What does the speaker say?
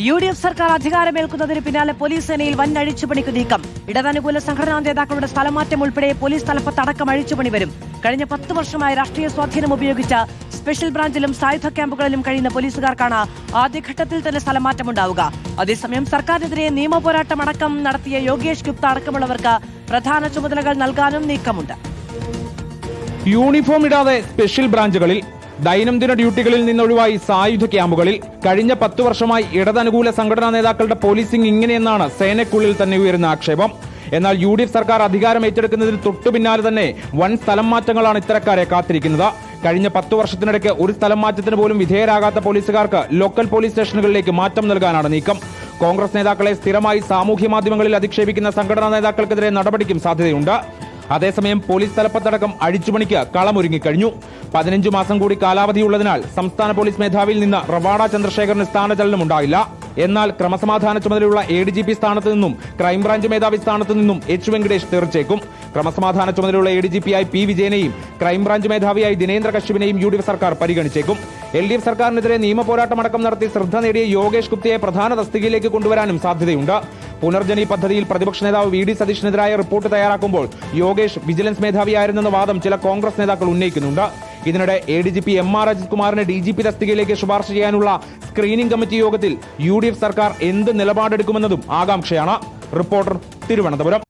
UDF സർക്കാർ അധികാരമേൽക്കുന്നതിന് പിന്നാലെ police സേനയിൽ വൻ അഴിച്ചുപണിക്ക് നീക്കം. ഇടതനുകൂല സംഘടനാ നേതാക്കളുടെ സ്ഥലമാറ്റം ഉൾപ്പെടെ പോലീസ് തലപ്പത്തടക്കം അഴിച്ചുപണി വരും. കഴിഞ്ഞ 10 വർഷമായി രാഷ്ട്രീയ സ്വാധീനം ഉപയോഗിച്ച സ്പെഷ്യൽ ബ്രാഞ്ചിലും സായുധ ക്യാമ്പുകളിലും കഴിയുന്ന പോലീസുകാർക്കാണ് ആദ്യഘട്ടത്തിൽ തന്നെ സ്ഥലമാറ്റമുണ്ടാവുക. അതേസമയം സർക്കാരിനെതിരെ നിയമപോരാട്ടമടക്കം നടത്തിയ യോഗേഷ് ഗുപ്ത അടക്കമുള്ളവർക്ക് പ്രധാന ചുമതലകൾ നൽകാനും നീക്കമുണ്ട്. യൂണിഫോം ഇടാതെ സ്പെഷ്യൽ ബ്രാഞ്ചുകളിൽ, ദൈനംദിന ഡ്യൂട്ടികളിൽ നിന്നൊഴിവായി സായുധ ക്യാമ്പുകളിൽ കഴിഞ്ഞ 10 വർഷമായി ഇടതനുകൂല സംഘടനാ നേതാക്കളുടെ പോലീസിംഗ് ഇങ്ങനെയെന്നാണ് സേനയ്ക്കുള്ളിൽ തന്നെ ഉയരുന്ന ആക്ഷേപം. എന്നാൽ UDF സർക്കാർ അധികാരം ഏറ്റെടുക്കുന്നതിന് തൊട്ടു പിന്നാലെ തന്നെ വൻ സ്ഥലം മാറ്റങ്ങളാണ് ഇത്തരക്കാരെ കാത്തിരിക്കുന്നത്. കഴിഞ്ഞ 10 വർഷത്തിനിടയ്ക്ക് ഒരു സ്ഥലം മാറ്റത്തിന് പോലും വിധേയരാകാത്ത പോലീസുകാർക്ക് ലോക്കൽ പോലീസ് സ്റ്റേഷനുകളിലേക്ക് മാറ്റം നൽകാനാണ് നീക്കം. കോൺഗ്രസ് നേതാക്കളെ സ്ഥിരമായി സാമൂഹ്യ മാധ്യമങ്ങളിൽ അധിക്ഷേപിക്കുന്ന സംഘടനാ നേതാക്കൾക്കെതിരെ നടപടിക്കും സാധ്യതയുണ്ട്. അതേസമയം പോലീസ് തലപ്പത്തടക്കം അഴിച്ചുപണിക്ക് കളമൊരുങ്ങിക്കഴിഞ്ഞു. 15 മാസം കൂടി കാലാവധിയുള്ളതിനാൽ സംസ്ഥാന പോലീസ് മേധാവിയിൽ നിന്ന് റവാഡ ചന്ദ്രശേഖറിന് സ്ഥാനചലനം ഉണ്ടായില്ല. എന്നാൽ ക്രമസമാധാന ചുമതലയുള്ള ADGP സ്ഥാനത്ത് നിന്നും ക്രൈംബ്രാഞ്ച് മേധാവി സ്ഥാനത്ത് നിന്നും H വെങ്കടേഷ് തെറിച്ചേക്കും. ക്രമസമാധാന ചുമതലയുള്ള ADGP-യായി P വിജയനെയും ക്രൈംബ്രാഞ്ച് മേധാവിയായി ദിനേന്ദ്ര കശ്യപിനെയും UDF സർക്കാർ പരിഗണിച്ചേക്കും. LDF സർക്കാരിനെതിരെ നിയമപോരാട്ടമടക്കം നടത്തി ശ്രദ്ധ നേടിയ യോഗേഷ് ഗുപ്തയെ പ്രധാന തസ്തികയിലേക്ക് കൊണ്ടുവരാനും സാധ്യതയുണ്ട്. പുനർജനി പദ്ധതിയിൽ പ്രതിപക്ഷ നേതാവ് VD സതീഷിനെതിരായ റിപ്പോർട്ട് തയ്യാറാക്കുമ്പോൾ യോഗേഷ് വിജിലൻസ് മേധാവിയായിരുന്നെന്ന വാദം ചില കോൺഗ്രസ് നേതാക്കൾ ഉന്നയിക്കുന്നുണ്ട്. ഇതിനിടെ ADGP MR അജിത് കുമാറിനെ DGP തസ്തികയിലേക്ക് ശുപാർശ ചെയ്യാനുള്ള സ്ക്രീനിംഗ് കമ്മിറ്റി യോഗത്തിൽ UDF സർക്കാർ എന്ത് നിലപാടെടുക്കുമെന്നതും ആകാംക്ഷയാണ്. റിപ്പോർട്ടർ, തിരുവനന്തപുരം.